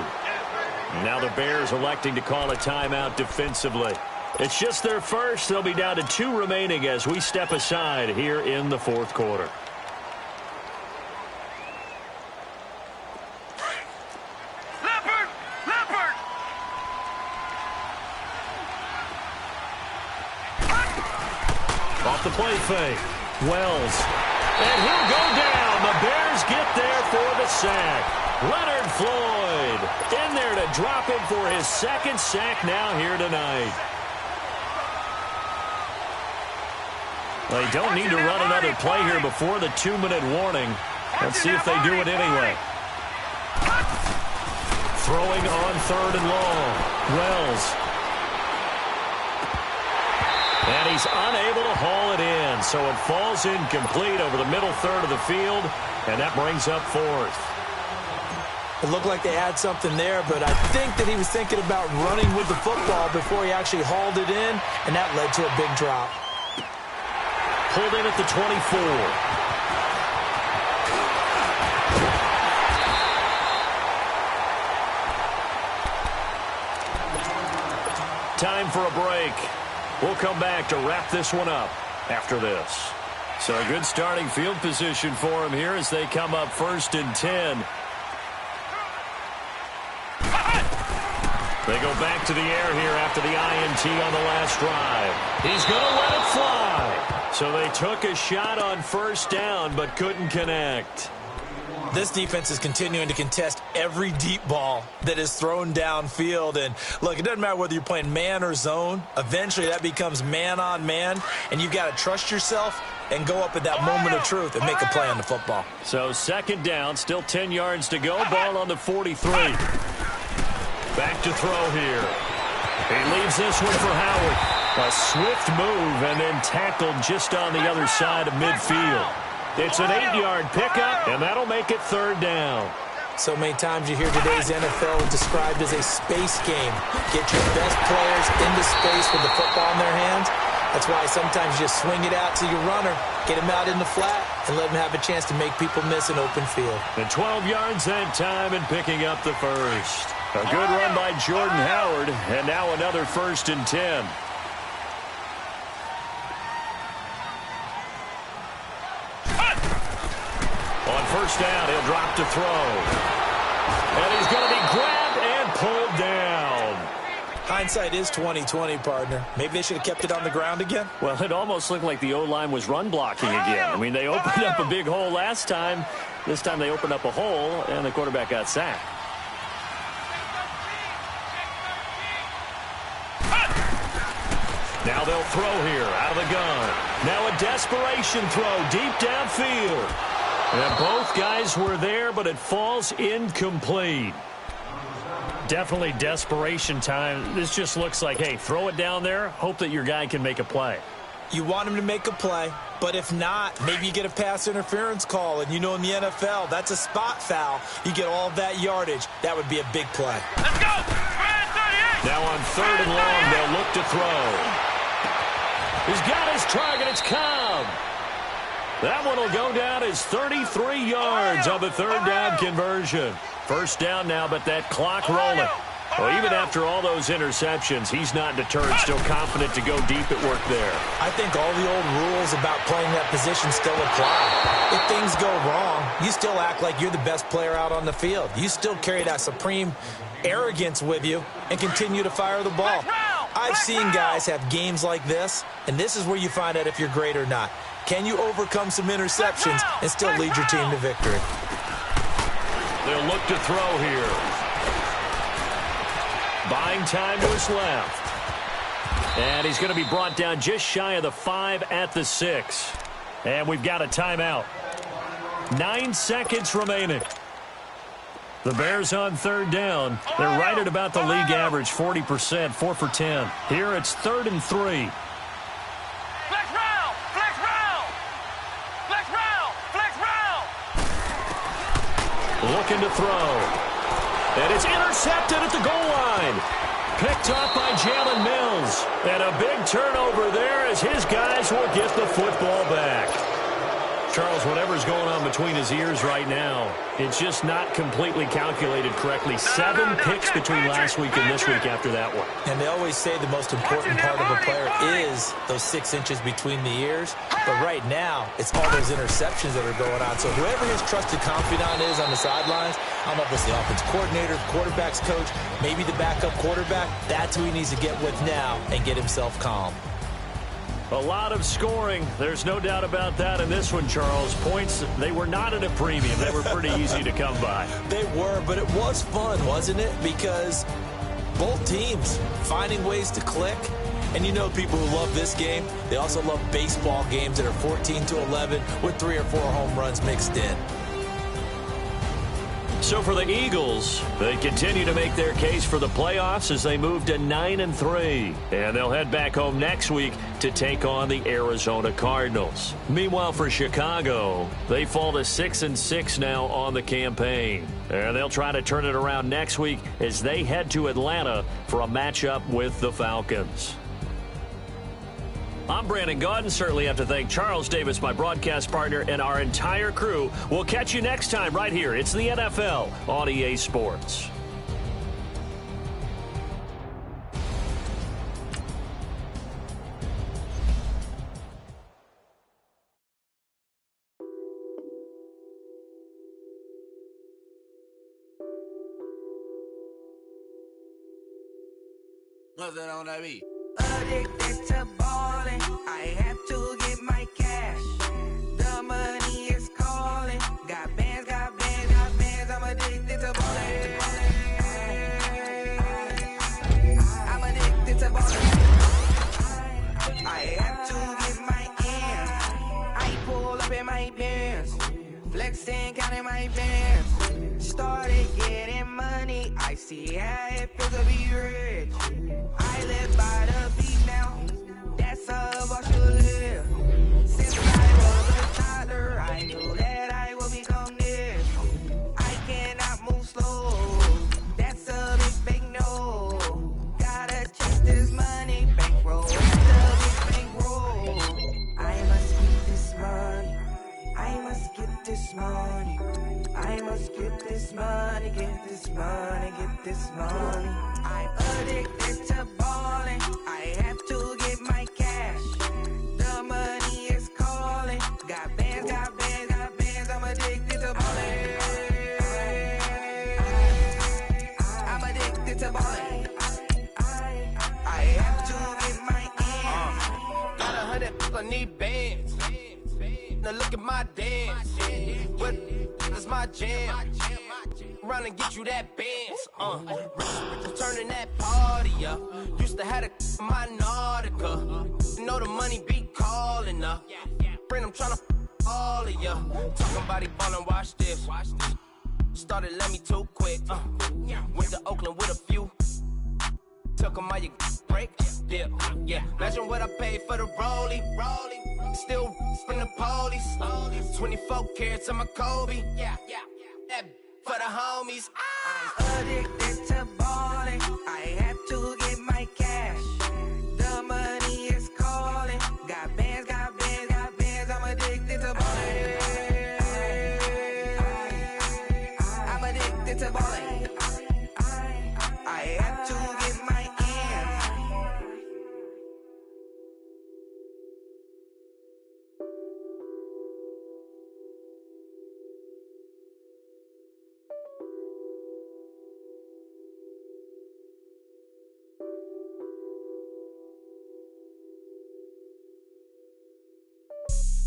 Now the Bears electing to call a timeout defensively. It's just their first. They'll be down to 2 remaining as we step aside here in the 4th quarter. Leopard! Leopard! Off the play fake. Wells. And he'll go down. The Bears get there for the sack. Leonard Floyd in there to drop him for his 2nd sack now here tonight. They don't need to run another play here before the 2-minute warning. Let's see if they do it anyway. Throwing on 3rd and long. Wells. And he's unable to haul it in. So it falls incomplete over the middle third of the field. And that brings up 4th. It looked like they had something there, but I think that he was thinking about running with the football before he actually hauled it in, and that led to a big drop. Pulled in at the 24. Time for a break. We'll come back to wrap this one up after this. So a good starting field position for him here as they come up 1st and 10. They go back to the air here after the INT on the last drive. He's going to let it fly. So they took a shot on 1st down but couldn't connect. This defense is continuing to contest every deep ball that is thrown downfield. And, look, it doesn't matter whether you're playing man or zone. Eventually that becomes man-on-man, and you've got to trust yourself and go up at that moment of truth and make a play on the football. So 2nd down, still 10 yards to go. Ball on the 43. Back to throw here. He leaves this one for Howard. A swift move and then tackled just on the other side of midfield. It's an 8-yard pickup, and that'll make it 3rd down. So many times you hear today's NFL described as a space game. Get your best players into space with the football in their hands. That's why sometimes you just swing it out to your runner, get him out in the flat, and let him have a chance to make people miss an open field. And 12 yards that time and picking up the 1st. A good run by Jordan Howard, and now another 1st and 10. On 1st down, he'll drop to throw. And he's going to be grabbed and pulled down. Hindsight is 20/20, partner. Maybe they should have kept it on the ground again. Well, it almost looked like the O-line was run blocking again. I mean, they opened up a big hole last time. This time they opened up a hole, and the quarterback got sacked. Now they'll throw here out of the gun. Now a desperation throw deep downfield. And both guys were there, but it falls incomplete. Definitely desperation time. This just looks like, hey, throw it down there, hope that your guy can make a play. You want him to make a play, but if not, maybe you get a pass interference call, and you know in the NFL, that's a spot foul. You get all of that yardage. That would be a big play. Let's go! Now on 3rd and long, they'll look to throw. He's got his target. It's Cobb. That one will go down as 33 yards on the 3rd down conversion. 1st down now, but that clock rolling. Well, even after all those interceptions, he's not deterred, still confident to go deep at work there. I think all the old rules about playing that position still apply. If things go wrong, you still act like you're the best player out on the field. You still carry that supreme arrogance with you and continue to fire the ball. I've seen guys have games like this, and this is where you find out if you're great or not. Can you overcome some interceptions and still lead your team to victory? They'll look to throw here. Buying time to his left. And he's going to be brought down just shy of the 5 at the 6. And we've got a timeout. 9 seconds remaining. The Bears on third down. They're right at about the league average, 40%, 4 for 10. Here it's 3rd and 3. Flex round! Flex round! Flex round! Flex round! Looking to throw. And it's intercepted at the goal line. Picked up by Jalen Mills. And a big turnover there as his guys will get the football back. Charles, whatever's going on between his ears right now, it's just not completely calculated correctly. 7 picks between last week and this week after that one. And they always say the most important part of a player is those 6 inches between the ears. But right now, it's all those interceptions that are going on. So whoever his trusted confidant is on the sidelines, I don't know if it's the offense coordinator, quarterback's coach, maybe the backup quarterback, that's who he needs to get with now and get himself calm. A lot of scoring. There's no doubt about that in this one, Charles. Points, they were not at a premium. They were pretty easy to come by. They were, but it was fun, wasn't it? Because both teams finding ways to click. And you know people who love this game, they also love baseball games that are 14-11 with 3 or 4 home runs mixed in. So for the Eagles, they continue to make their case for the playoffs as they move to 9-3. And they'll head back home next week to take on the Arizona Cardinals. Meanwhile, for Chicago, they fall to 6-6 now on the campaign. And they'll try to turn it around next week as they head to Atlanta for a matchup with the Falcons. I'm Brandon Gaudin. Certainly have to thank Charles Davis, my broadcast partner, and our entire crew. We'll catch you next time right here. It's the NFL on EA Sports. What's that on that beat? Addicted to ballin', I have to get my cash. The money is calling. Got bands, got bands, got bands. I'm addicted to ballin'. I'm addicted to ballin'. I have to get my ends. I pull up in my pants, flexing, counting my bands. Started getting money. I see how it feels to be rich. I live by the beat now, that's how I should live. Since I was a toddler, I knew that I would become this. I cannot move slow, that's a big fake no. Gotta chase this money, bankroll, that's a big bankroll. I must get this money, I must get this money. I must get this money, get this money, get this money. I'm addicted to ballin', I have to get my cash. The money is calling. Got bands, got bands, got bands. I'm addicted to ballin'. I'm addicted to ballin'. I have to get my ends. Got 100, I need bands. Now look at my dance. What is my jam? Run and get you that bands. Turning that party up. Used to have a my Nautica. You know the money be calling up. Friend, I'm tryna all of ya. Talking about it ballin', watch this. Started let me too quick. Went to Oakland with a few. Took 'em all you break. Yeah. Imagine what I paid for the rollie. Still from the police. 24 carats on my Kobe. Yeah. That for the homies. I'm addicted to ballin'. I have to get my cash. The money is calling. Got bands, got bands, got bands. I'm addicted to ballin'. I'm addicted to ballin'. I have to get my ends.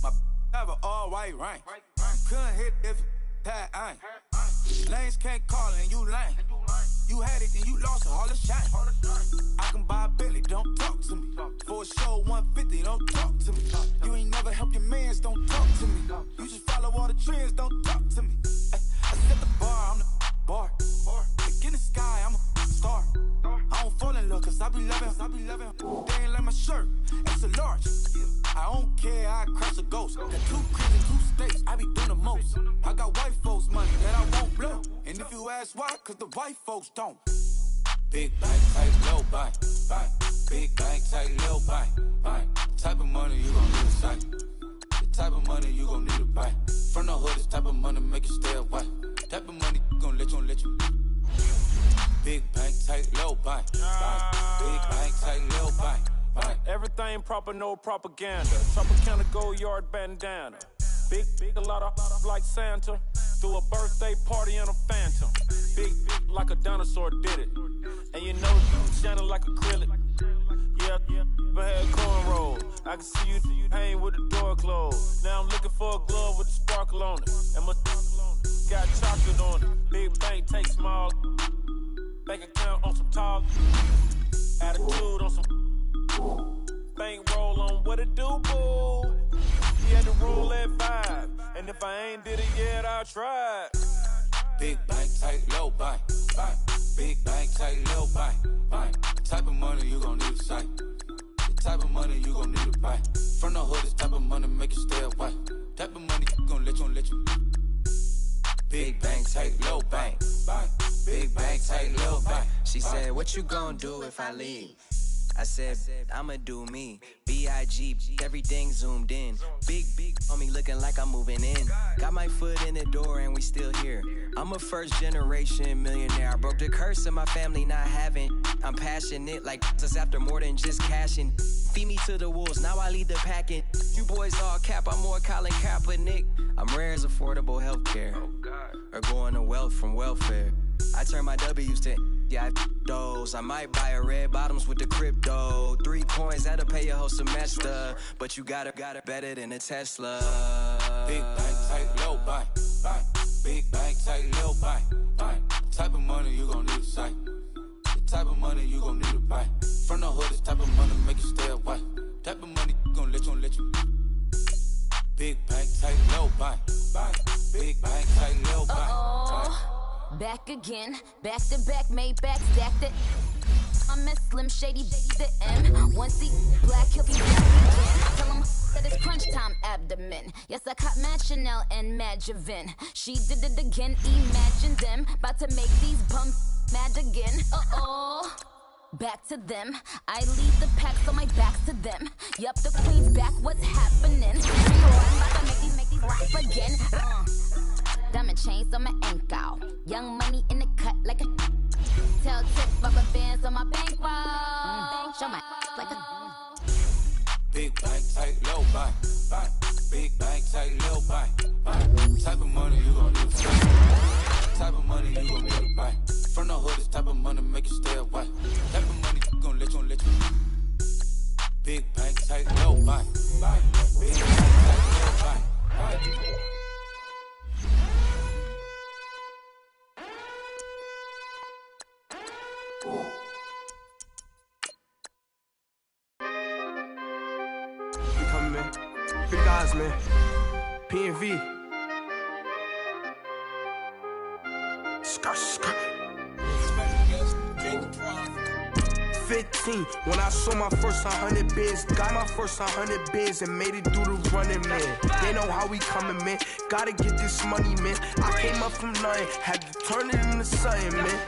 My have an all-white ring. Couldn't hit if it had ain't. Lanes can't call it and you lame. You had it and you lost all the shine. I can buy a Billy, don't talk to me. For a show 150, don't talk to me. You ain't never help your mans, don't talk to me. You just follow all the trends, don't talk to me. I set the bar, I'm the bar. be loving. They ain't like my shirt, it's a large. I don't care, I crush a ghost. Got 2 cribs and 2 states, I be doing the most. I got white folks' money that I won't blow. And if you ask why, cause the white folks don't. Big bank, tight, low buy. Big bank, tight, low buy. Type of money you gon' need a sight. The type of money you gon' need to buy. From the hood, this type of money make you stay away. Type of money gon' let you. Big bank, tight, low buy. Big bank, tight, low buy. Everything proper, no propaganda. Tropicana gold yard bandana. Big, a lot of like Santa. Threw a birthday party in a phantom. Big like a dinosaur did it. And you know, shining like acrylic. Yeah, but had cornrows. I can see you hang with the door closed. Now I'm looking for a glove with a sparkle on it. And my got chocolate on it. Big bank, take small. Bank account on some tall. Attitude on some. Bank roll on what it do, boo. He had to roll at 5. And if I ain't did it yet, I'll try. Big bank, tight, low buy. Big bank, tight, low buy. The type of money you gon' need to sight. The type of money you gon' need to buy. From the hood, this type of money make you stay away. Type of money gon' let you. Big bank, tight, low buy. Big bank, tight, low buy. She said, what you gon' do if I leave? I said, I'ma do me. B.I.G. Everything zoomed in. Big on me looking like I'm moving in. Got my foot in the door and we still here. I'm a first generation millionaire. I broke the curse of my family not having. I'm passionate like just after more than just cashing. Feed me to the wolves, now I lead the packing. You boys all cap, I'm more Colin Kaepernick. I'm rare as affordable healthcare. Or going to wealth from welfare. I turn my W's to those. I might buy a red bottoms with the crypto. 3 coins, that'll pay your whole semester. But you got it better than a Tesla. Big bank, tight, low buy. Big bank, tight, low buy. Type of money you gon' need to sight. The type of money you gon' need to buy. From the hood, this type of money make you stay away. Type of money gon' let you. Big bank, tight, low buy. Big bank, tight, low buy. Back again, back to back, made back, stacked it. I'm a Slim Shady, the M. Once he black, he'll be back again. Tell him that it's crunch time abdomen. Yes, I caught Mad Chanel and Mad Javin. She did it again, imagine them. About to make these bums mad again. Back to them. I lead the pack, so my back's to them. Yup, the queen's back, what's happening? I'm about to make these rap again. Diamond chains on my ankle. Young money in the cut like a tell tip rubber bands on my bankroll. Show my like a Big bank, tight, low buy. Big bank, tight, low buy. Type of money you gon' need to buy. Type of money you gon' need to buy. From the hood, this type of money make you stay away. Type of money gon' let you. Big bank, tight, low buy. Big bank, tight, low buy. We coming, man. Big guys, man. P&V. Skirt. 15, when I saw my first 100 bids. Got my first 100 bids and made it through the running, man. They know how we coming, man. Gotta get this money, man. I came up from nothing, had to turn it into something, man.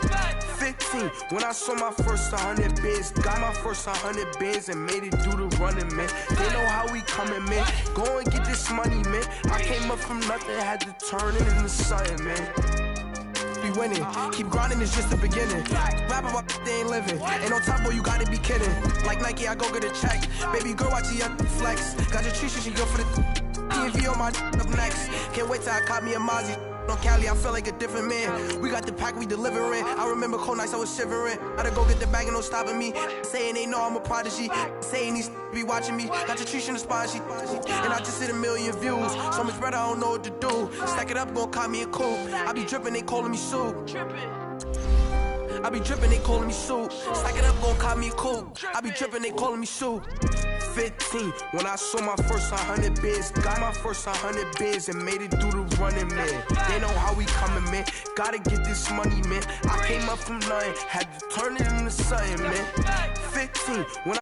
15, when I saw my first 100 bids. Got my first 100 bids and made it through the running, man. They know how we coming, man. Go and get this money, man. I came up from nothing, had to turn it into something, man. Winning. Keep grinding, it's just the beginning. Rap about they ain't living. Ain't no top boy, you gotta be kidding. Like Nike, I go get a check. Baby girl, watch the flex. Got your tree, she go for the PNV on my up next. Can't wait till I caught me a Mozzie. On Cali, I feel like a different man. We got the pack, we delivering. I remember cold nights, I was shivering. Gotta go get the bag and no stopping me. Saying they know I'm a prodigy. Saying these be watching me. Got your tree in the spot, she. And I just hit 1 million views. So much better, I don't know what to do. Stack it up, gon' call me a coupe. I be dripping, they calling me soup. I be dripping, they calling me soup. Stack it up, gon' call me a coupe. I be dripping, they calling me soup. 15, when I saw my first 100 bids, got my first 100 bids and made it through the running, man. They know how we coming, man. Gotta get this money, man. I came up from nothing, had to turn it into something, man. 15, when